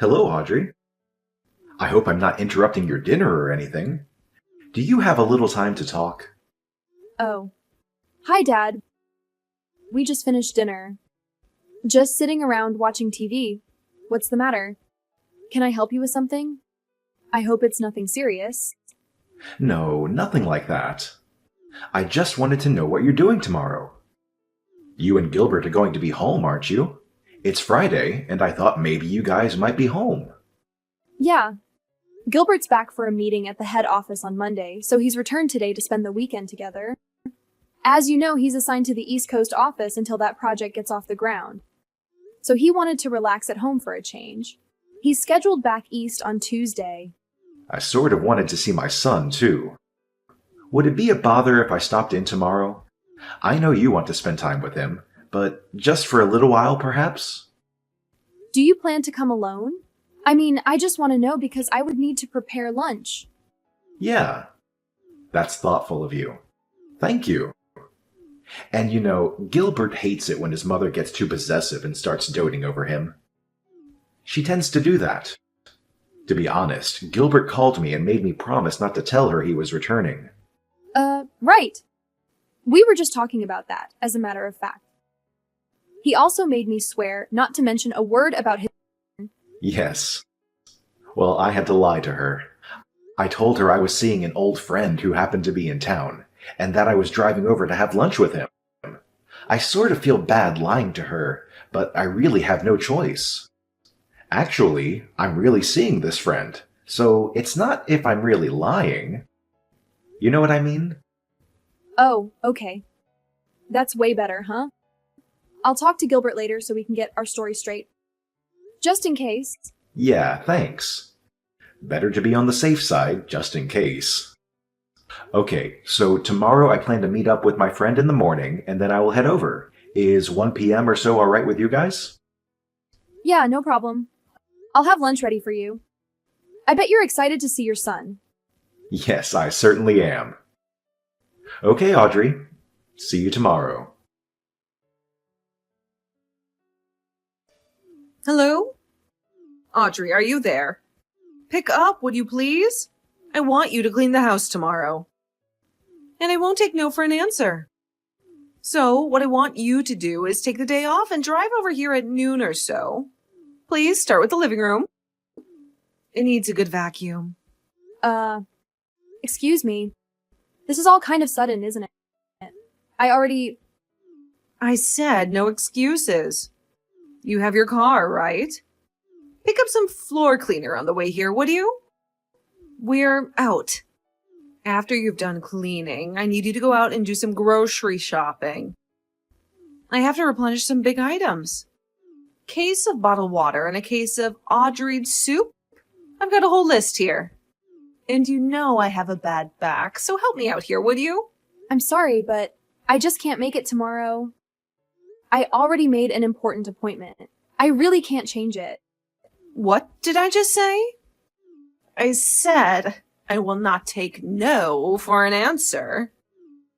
Hello, Audrey. I hope I'm not interrupting your dinner or anything. Do you have a little time to talk? Oh. Hi, Dad. We just finished dinner. Just sitting around watching TV. What's the matter? Can I help you with something? I hope it's nothing serious. No, nothing like that. I just wanted to know what you're doing tomorrow. You and Gilbert are going to be home, aren't you? It's Friday, and I thought maybe you guys might be home. Yeah. Gilbert's back for a meeting at the head office on Monday, so he's returned today to spend the weekend together. As you know, he's assigned to the East Coast office until that project gets off the ground. So he wanted to relax at home for a change. He's scheduled back east on Tuesday. I sort of wanted to see my son, too. Would it be a bother if I stopped in tomorrow? I know you want to spend time with him, but just for a little while, perhaps? Do you plan to come alone? I mean, I just want to know because I would need to prepare lunch. Yeah. That's thoughtful of you. Thank you. And you know, Gilbert hates it when his mother gets too possessive and starts doting over him. She tends to do that. To be honest, Gilbert called me and made me promise not to tell her he was returning. Right. We were just talking about that, as a matter of fact. He also made me swear not to mention a word about his... Yes. Well, I had to lie to her. I told her I was seeing an old friend who happened to be in town, and that I was driving over to have lunch with him. I sort of feel bad lying to her, but I really have no choice. Actually, I'm really seeing this friend, so it's not if I'm really lying. You know what I mean? Oh, okay. That's way better, huh? I'll talk to Gilbert later so we can get our story straight. Just in case. Yeah, thanks. Better to be on the safe side, just in case. Okay, so tomorrow I plan to meet up with my friend in the morning, and then I will head over. Is 1 p.m. or so alright with you guys? Yeah, no problem. I'll have lunch ready for you. I bet you're excited to see your son. Yes, I certainly am. Okay, Audrey. See you tomorrow. Hello? Audrey, are you there? Pick up, would you please? I want you to clean the house tomorrow. And I won't take no for an answer. So, what I want you to do is take the day off and drive over here at noon or so. Please start with the living room. It needs a good vacuum. Excuse me. This is all kind of sudden, isn't it? I said no excuses. You have your car, right? Pick up some floor cleaner on the way here, would you? We're out. After you've done cleaning, I need you to go out and do some grocery shopping. I have to replenish some big items. Case of bottled water and a case of Audrey'd soup. I've got a whole list here. And you know I have a bad back, so help me out here, would you? I'm sorry, but I just can't make it tomorrow. I already made an important appointment. I really can't change it. What did I just say? I said I will not take no for an answer.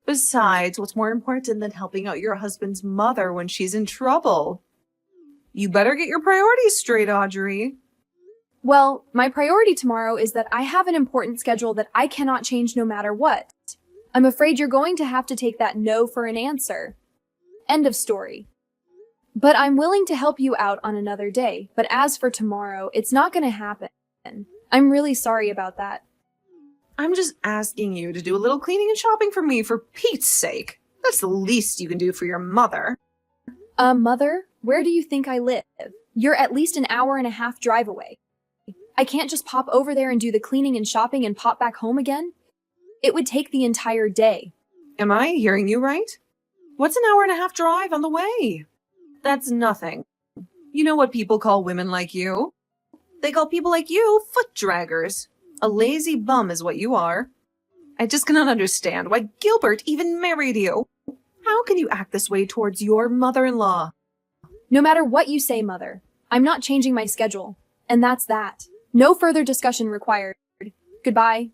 Besides, what's more important than helping out your husband's mother when she's in trouble? You better get your priorities straight, Audrey. Well, my priority tomorrow is that I have an important schedule that I cannot change no matter what. I'm afraid you're going to have to take that no for an answer. End of story. But I'm willing to help you out on another day. But as for tomorrow, it's not going to happen. I'm really sorry about that. I'm just asking you to do a little cleaning and shopping for me, for Pete's sake. That's the least you can do for your mother. Mother, where do you think I live? You're at least an hour and a half drive away. I can't just pop over there and do the cleaning and shopping and pop back home again. It would take the entire day. Am I hearing you right? What's an hour and a half drive on the way? That's nothing. You know what people call women like you? They call people like you foot draggers. A lazy bum is what you are. I just cannot understand why Gilbert even married you. How can you act this way towards your mother-in-law? No matter what you say, Mother, I'm not changing my schedule. And that's that. No further discussion required. Goodbye.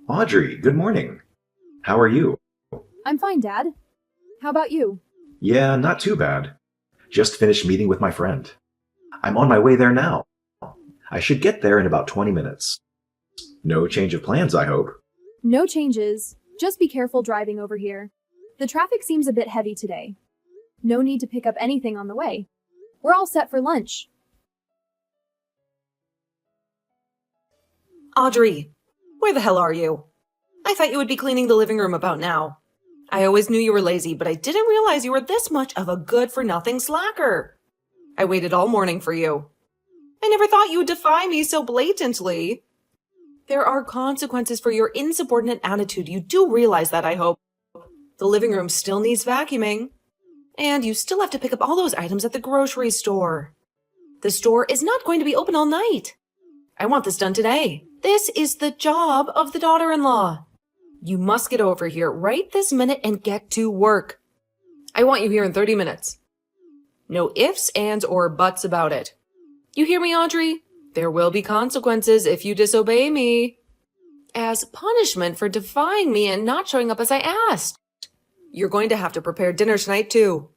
Audrey, good morning. How are you? I'm fine, Dad. How about you? Yeah, not too bad. Just finished meeting with my friend. I'm on my way there now. I should get there in about 20 minutes. No change of plans, I hope. No changes. Just be careful driving over here. The traffic seems a bit heavy today. No need to pick up anything on the way. We're all set for lunch. Audrey, where the hell are you? I thought you would be cleaning the living room about now. I always knew you were lazy, but I didn't realize you were this much of a good-for-nothing slacker. I waited all morning for you. I never thought you would defy me so blatantly. There are consequences for your insubordinate attitude. You do realize that, I hope. The living room still needs vacuuming. And you still have to pick up all those items at the grocery store. The store is not going to be open all night. I want this done today. This is the job of the daughter-in-law. You must get over here right this minute and get to work. I want you here in 30 minutes. No ifs, ands, or buts about it. You hear me, Audrey? There will be consequences if you disobey me. As punishment for defying me and not showing up as I asked. You're going to have to prepare dinner tonight, too.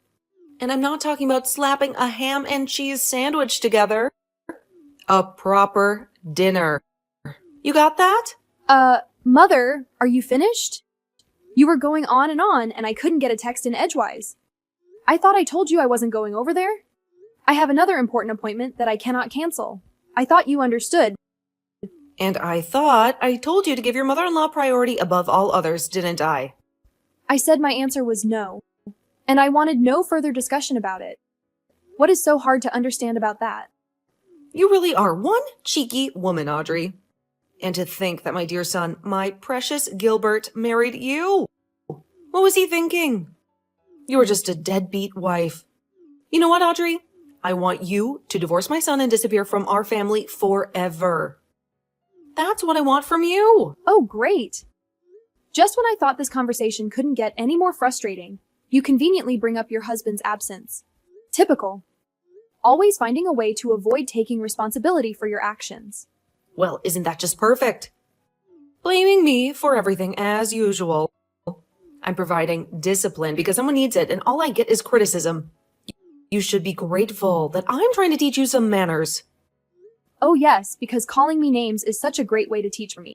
And I'm not talking about slapping a ham and cheese sandwich together. A proper dinner. You got that? Mother, are you finished? You were going on, and I couldn't get a text in edgewise. I thought I told you I wasn't going over there. I have another important appointment that I cannot cancel. I thought you understood. And I thought I told you to give your mother-in-law priority above all others, didn't I? I said my answer was no, and I wanted no further discussion about it. What is so hard to understand about that? You really are one cheeky woman, Audrey. And to think that my dear son, my precious Gilbert, married you. What was he thinking? You were just a deadbeat wife. You know what, Audrey? I want you to divorce my son and disappear from our family forever. That's what I want from you. Oh, great. Just when I thought this conversation couldn't get any more frustrating, you conveniently bring up your husband's absence. Typical. Always finding a way to avoid taking responsibility for your actions. Well, isn't that just perfect? Blaming me for everything as usual. I'm providing discipline because someone needs it, and all I get is criticism. You should be grateful that I'm trying to teach you some manners. Oh yes, because calling me names is such a great way to teach me.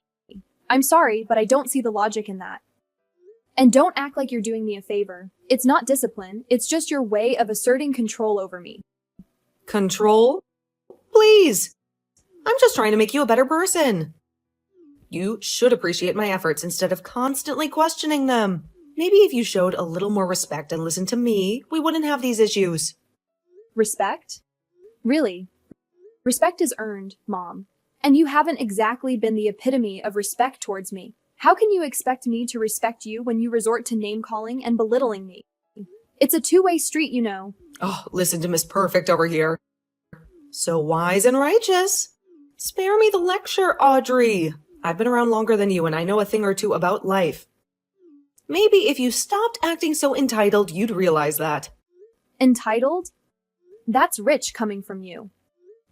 I'm sorry, but I don't see the logic in that. And don't act like you're doing me a favor. It's not discipline, it's just your way of asserting control over me. Control? Please! I'm just trying to make you a better person. You should appreciate my efforts instead of constantly questioning them. Maybe if you showed a little more respect and listened to me, we wouldn't have these issues. Respect? Really? Respect is earned, Mom. And you haven't exactly been the epitome of respect towards me. How can you expect me to respect you when you resort to name-calling and belittling me? It's a two-way street, you know. Oh, listen to Miss Perfect over here. So wise and righteous. Spare me the lecture, Audrey. I've been around longer than you and I know a thing or two about life. Maybe if you stopped acting so entitled, you'd realize that. Entitled? That's rich coming from you.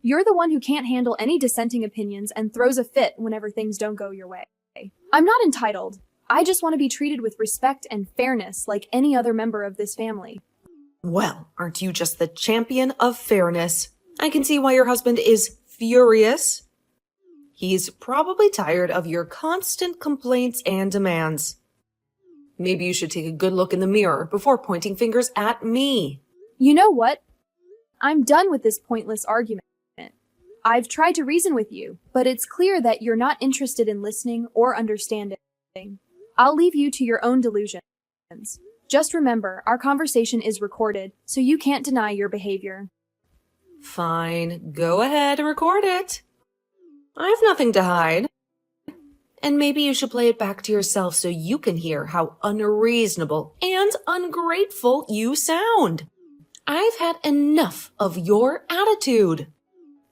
You're the one who can't handle any dissenting opinions and throws a fit whenever things don't go your way. I'm not entitled. I just want to be treated with respect and fairness like any other member of this family. Well, aren't you just the champion of fairness? I can see why your husband is furious. He's probably tired of your constant complaints and demands. Maybe you should take a good look in the mirror before pointing fingers at me. You know what? I'm done with this pointless argument. I've tried to reason with you, but it's clear that you're not interested in listening or understanding. I'll leave you to your own delusions. Just remember, our conversation is recorded, so you can't deny your behavior. Fine, go ahead and record it. I have nothing to hide. And maybe you should play it back to yourself so you can hear how unreasonable and ungrateful you sound. I've had enough of your attitude.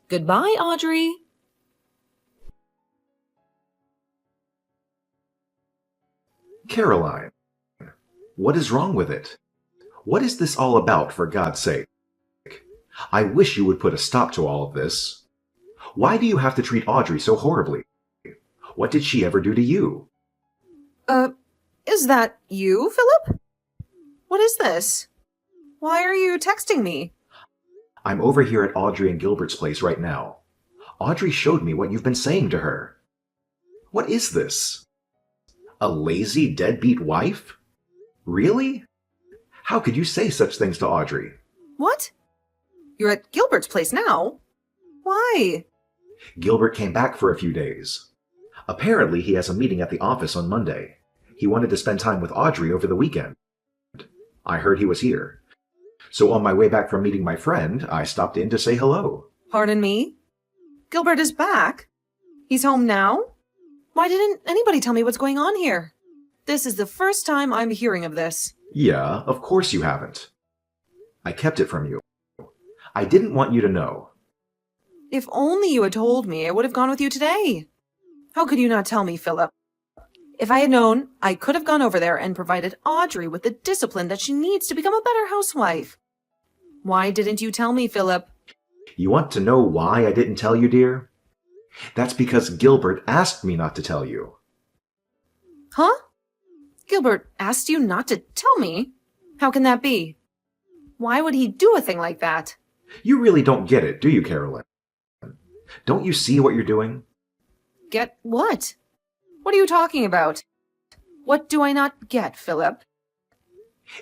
Goodbye, Audrey. Caroline, what is wrong with it? What is this all about, for God's sake? I wish you would put a stop to all of this. Why do you have to treat Audrey so horribly? What did she ever do to you? Is that you, Philip? What is this? Why are you texting me? I'm over here at Audrey and Gilbert's place right now. Audrey showed me what you've been saying to her. What is this? A lazy, deadbeat wife? Really? How could you say such things to Audrey? What? You're at Gilbert's place now? Why? Gilbert came back for a few days. Apparently, he has a meeting at the office on Monday. He wanted to spend time with Audrey over the weekend. I heard he was here. So on my way back from meeting my friend, I stopped in to say hello. Pardon me? Gilbert is back? He's home now? Why didn't anybody tell me what's going on here? This is the first time I'm hearing of this. Yeah, of course you haven't. I kept it from you. I didn't want you to know. If only you had told me, I would have gone with you today. How could you not tell me, Philip? If I had known, I could have gone over there and provided Audrey with the discipline that she needs to become a better housewife. Why didn't you tell me, Philip? You want to know why I didn't tell you, dear? That's because Gilbert asked me not to tell you. Huh? Gilbert asked you not to tell me? How can that be? Why would he do a thing like that? You really don't get it, do you, Carolyn? Don't you see what you're doing? Get what? What are you talking about? What do I not get, Philip?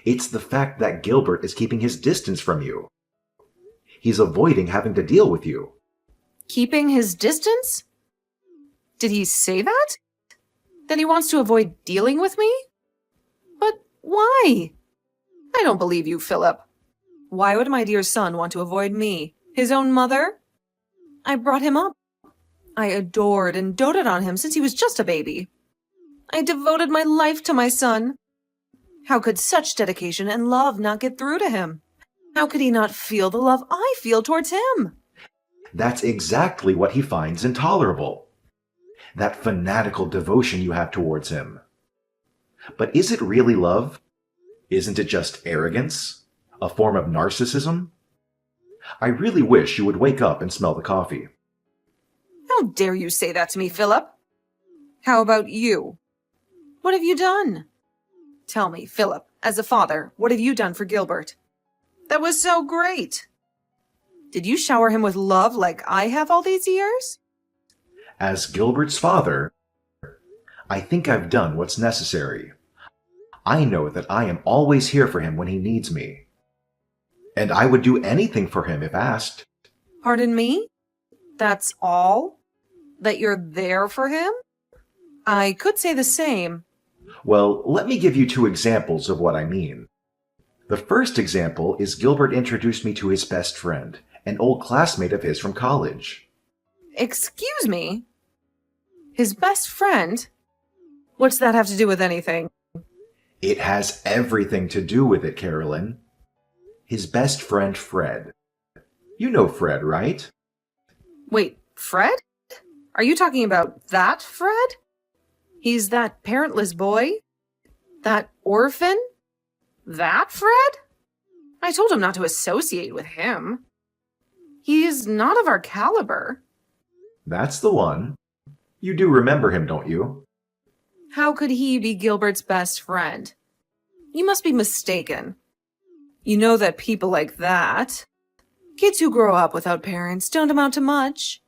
It's the fact that Gilbert is keeping his distance from you. He's avoiding having to deal with you. Keeping his distance? Did he say that? That he wants to avoid dealing with me? But why? I don't believe you, Philip. Why would my dear son want to avoid me, his own mother? I brought him up. I adored and doted on him since he was just a baby. I devoted my life to my son. How could such dedication and love not get through to him? How could he not feel the love I feel towards him? That's exactly what he finds intolerable. That fanatical devotion you have towards him. But is it really love? Isn't it just arrogance? A form of narcissism? I really wish you would wake up and smell the coffee. How dare you say that to me, Philip? How about you? What have you done? Tell me, Philip, as a father, what have you done for Gilbert? That was so great. Did you shower him with love like I have all these years? As Gilbert's father, I think I've done what's necessary. I know that I am always here for him when he needs me. And I would do anything for him if asked. Pardon me? That's all? That you're there for him? I could say the same. Well, let me give you 2 examples of what I mean. The first example is Gilbert introduced me to his best friend, an old classmate of his from college. Excuse me? His best friend? What's that have to do with anything? It has everything to do with it, Carolyn. His best friend, Fred. You know Fred, right? Wait, Fred? Are you talking about that Fred? He's that parentless boy? That orphan? That Fred? I told him not to associate with him. He's not of our caliber. That's the one. You do remember him, don't you? How could he be Gilbert's best friend? You must be mistaken. You know that people like that, kids who grow up without parents, don't amount to much.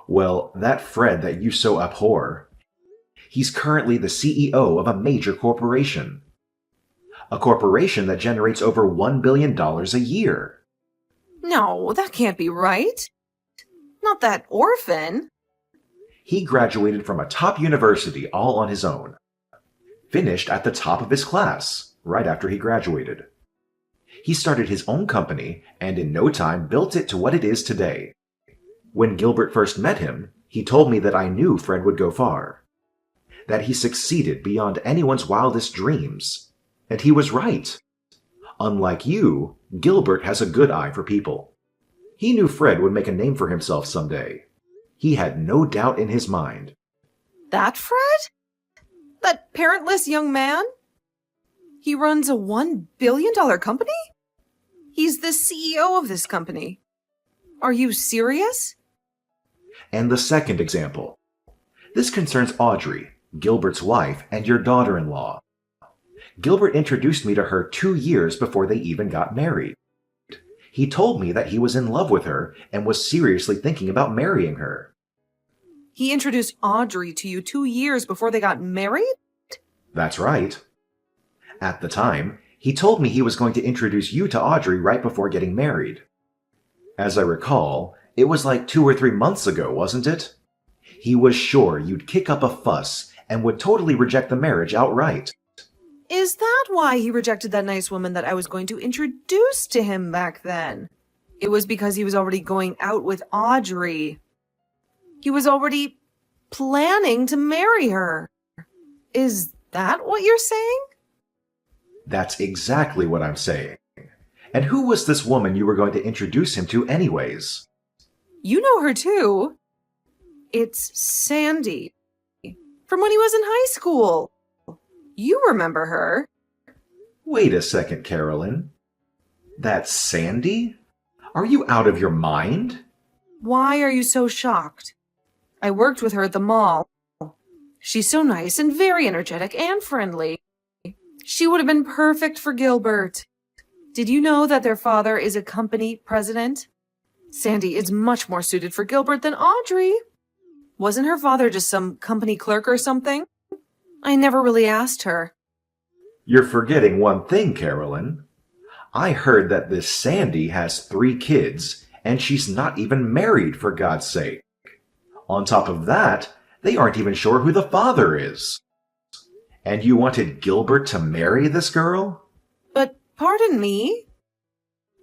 Well, that Fred that you so abhor, he's currently the CEO of a major corporation. A corporation that generates over $1 billion a year. No, that can't be right. Not that orphan. He graduated from a top university all on his own. Finished at the top of his class right after he graduated. He started his own company and in no time built it to what it is today. When Gilbert first met him, he told me that I knew Fred would go far. That he succeeded beyond anyone's wildest dreams. And he was right. Unlike you, Gilbert has a good eye for people. He knew Fred would make a name for himself someday. He had no doubt in his mind. That Fred? That parentless young man? He runs a $1 billion company? He's the CEO of this company. Are you serious? And the second example. This concerns Audrey, Gilbert's wife, and your daughter-in-law. Gilbert introduced me to her 2 years before they even got married. He told me that he was in love with her and was seriously thinking about marrying her. He introduced Audrey to you 2 years before they got married? That's right. At the time, he told me he was going to introduce you to Audrey right before getting married. As I recall, it was like 2 or 3 months ago, wasn't it? He was sure you'd kick up a fuss and would totally reject the marriage outright. Is that why he rejected that nice woman that I was going to introduce to him back then? It was because he was already going out with Audrey. He was already planning to marry her. Is that what you're saying? That's exactly what I'm saying. And who was this woman you were going to introduce him to anyways? You know her too. It's Sandy. From when he was in high school. You remember her. Wait a second, Carolyn. That's Sandy? Are you out of your mind? Why are you so shocked? I worked with her at the mall. She's so nice and very energetic and friendly. She would have been perfect for Gilbert. Did you know that their father is a company president? Sandy is much more suited for Gilbert than Audrey. Wasn't her father just some company clerk or something? I never really asked her. You're forgetting one thing, Carolyn. I heard that this Sandy has 3 kids, and she's not even married, for God's sake. On top of that, they aren't even sure who the father is. And you wanted Gilbert to marry this girl? But pardon me?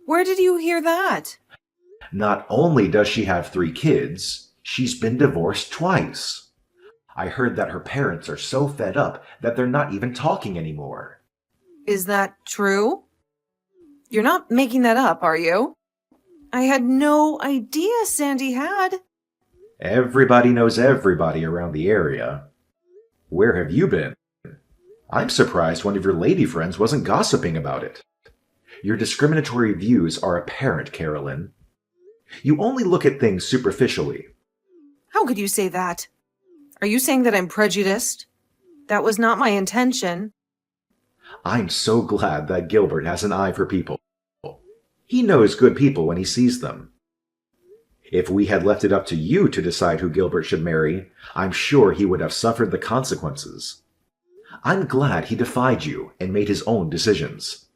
Where did you hear that? Not only does she have 3 kids, she's been divorced twice. I heard that her parents are so fed up that they're not even talking anymore. Is that true? You're not making that up, are you? I had no idea Sandy had. Everybody knows everybody around the area. Where have you been? I'm surprised one of your lady friends wasn't gossiping about it. Your discriminatory views are apparent, Carolyn. You only look at things superficially. How could you say that? Are you saying that I'm prejudiced? That was not my intention. I'm so glad that Gilbert has an eye for people. He knows good people when he sees them. If we had left it up to you to decide who Gilbert should marry, I'm sure he would have suffered the consequences. I'm glad he defied you and made his own decisions.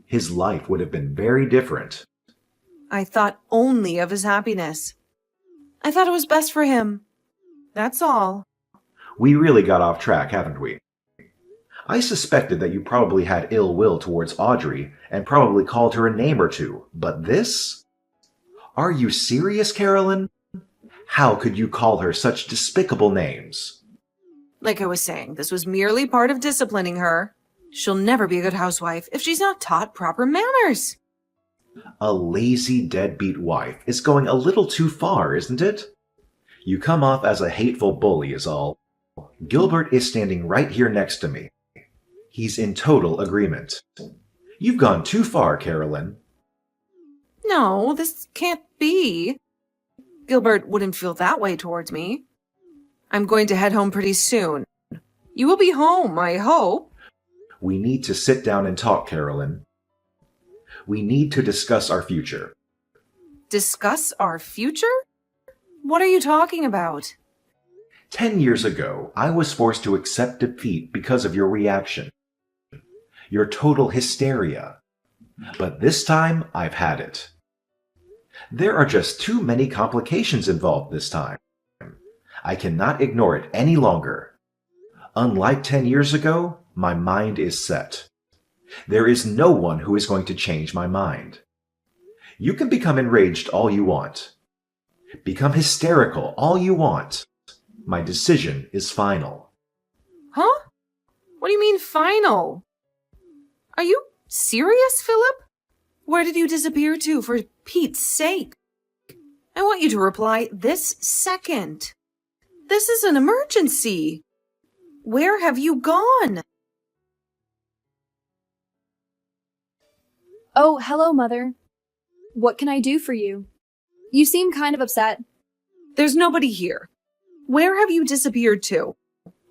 His life would have been very different. I thought only of his happiness. I thought it was best for him. That's all. We really got off track, haven't we? I suspected that you probably had ill will towards Audrey and probably called her a name or two, but this? Are you serious, Carolyn? How could you call her such despicable names? Like I was saying, this was merely part of disciplining her. She'll never be a good housewife if she's not taught proper manners. A lazy, deadbeat wife is going a little too far, isn't it? You come off as a hateful bully is all. Gilbert is standing right here next to me. He's in total agreement. You've gone too far, Carolyn. No, this can't be. Gilbert wouldn't feel that way towards me. I'm going to head home pretty soon. You will be home, I hope. We need to sit down and talk, Carolyn. We need to discuss our future. Discuss our future? What are you talking about? 10 years ago, I was forced to accept defeat because of your reaction. Your total hysteria. But this time, I've had it. There are just too many complications involved this time. I cannot ignore it any longer. Unlike 10 years ago, my mind is set. There is no one who is going to change my mind. You can become enraged all you want. Become hysterical all you want. My decision is final. Huh? What do you mean final? Are you serious, Philip? Where did you disappear to, for Pete's sake? I want you to reply this second. This is an emergency. Where have you gone? Oh, hello, Mother. What can I do for you? You seem kind of upset. There's nobody here. Where have you disappeared to?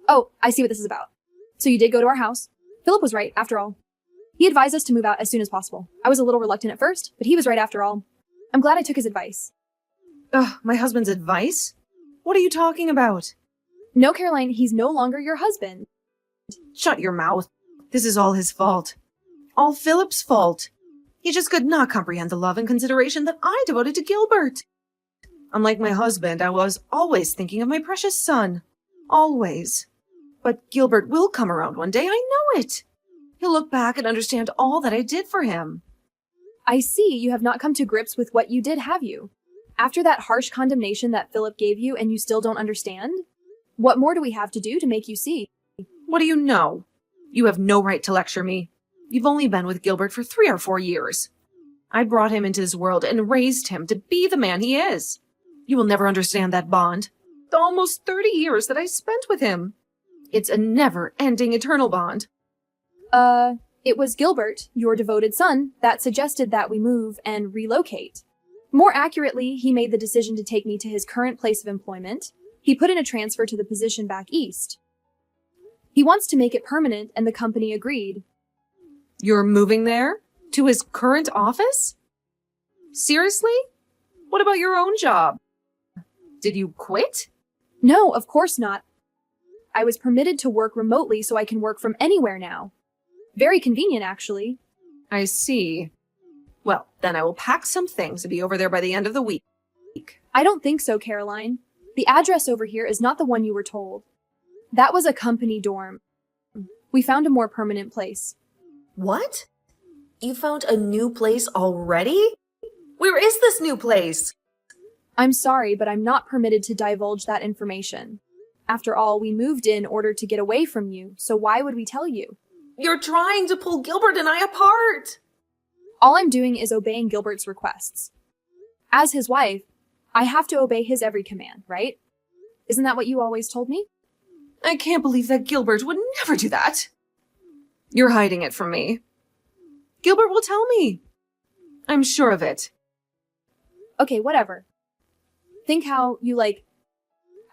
Oh, I see what this is about. So you did go to our house. Philip was right, after all. He advised us to move out as soon as possible. I was a little reluctant at first, but he was right after all. I'm glad I took his advice. Ugh, my husband's advice? What are you talking about? No, Caroline, he's no longer your husband. Shut your mouth. This is all his fault. All Philip's fault. He just could not comprehend the love and consideration that I devoted to Gilbert. Unlike my husband, I was always thinking of my precious son. Always. But Gilbert will come around one day, I know it. He'll look back and understand all that I did for him. I see you have not come to grips with what you did, have you? After that harsh condemnation that Philip gave you and you still don't understand? What more do we have to do to make you see? What do you know? You have no right to lecture me. You've only been with Gilbert for 3 or 4 years. I brought him into this world and raised him to be the man he is. You will never understand that bond. The almost 30 years that I spent with him. It's a never-ending eternal bond. It was Gilbert, your devoted son, that suggested that we move and relocate. More accurately, he made the decision to take me to his current place of employment. He put in a transfer to the position back east. He wants to make it permanent, and the company agreed. You're moving there? To his current office? Seriously? What about your own job? Did you quit? No, of course not. I was permitted to work remotely so I can work from anywhere now. Very convenient, actually. I see. Well, then I will pack some things and be over there by the end of the week. I don't think so, Caroline. The address over here is not the one you were told. That was a company dorm. We found a more permanent place. What? You found a new place already? Where is this new place? I'm sorry, but I'm not permitted to divulge that information. After all, we moved in order to get away from you, so why would we tell you? You're trying to pull Gilbert and I apart. All I'm doing is obeying Gilbert's requests. As his wife, I have to obey his every command, right? Isn't that what you always told me? I can't believe that Gilbert would never do that. You're hiding it from me. Gilbert will tell me. I'm sure of it. Okay, whatever. Think how you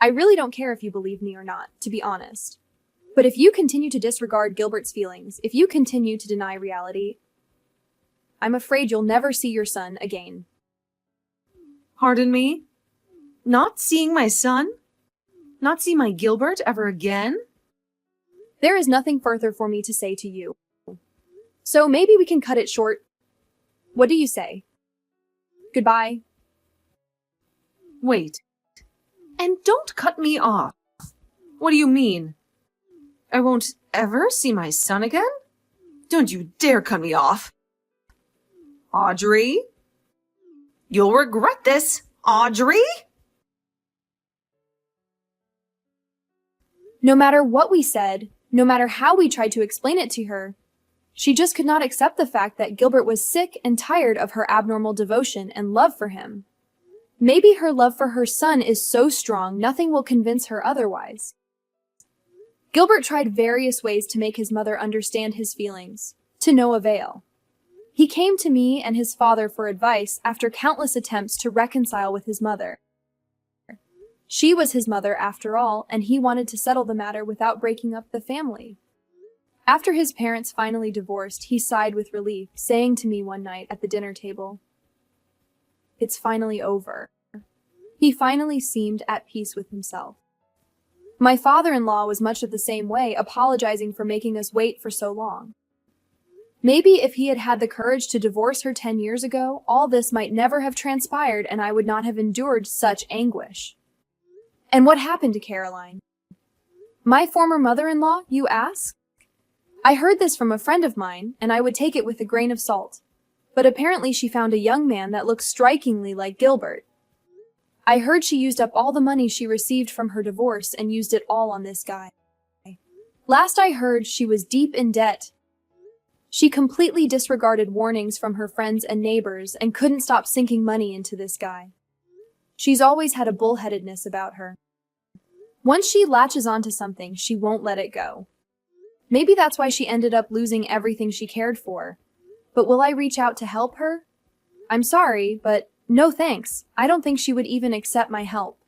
I really don't care if you believe me or not, to be honest. But if you continue to disregard Gilbert's feelings, if you continue to deny reality, I'm afraid you'll never see your son again. Pardon me? Not seeing my son? Not see my Gilbert ever again? There is nothing further for me to say to you. So maybe we can cut it short. What do you say? Goodbye. Wait. And don't cut me off. What do you mean? I won't ever see my son again? Don't you dare cut me off. Audrey? You'll regret this, Audrey! No matter what we said, no matter how we tried to explain it to her, she just could not accept the fact that Gilbert was sick and tired of her abnormal devotion and love for him. Maybe her love for her son is so strong nothing will convince her otherwise. Gilbert tried various ways to make his mother understand his feelings, to no avail. He came to me and his father for advice after countless attempts to reconcile with his mother. She was his mother after all, and he wanted to settle the matter without breaking up the family. After his parents finally divorced, he sighed with relief, saying to me one night at the dinner table, "It's finally over." He finally seemed at peace with himself. My father-in-law was much of the same way, apologizing for making us wait for so long. Maybe if he had had the courage to divorce her 10 years ago, all this might never have transpired and I would not have endured such anguish. And what happened to Caroline? My former mother-in-law, you ask? I heard this from a friend of mine, and I would take it with a grain of salt. But apparently she found a young man that looked strikingly like Gilbert. I heard she used up all the money she received from her divorce and used it all on this guy. Last I heard, she was deep in debt. She completely disregarded warnings from her friends and neighbors and couldn't stop sinking money into this guy. She's always had a bullheadedness about her. Once she latches onto something, she won't let it go. Maybe that's why she ended up losing everything she cared for. But will I reach out to help her? I'm sorry, but no thanks. I don't think she would even accept my help.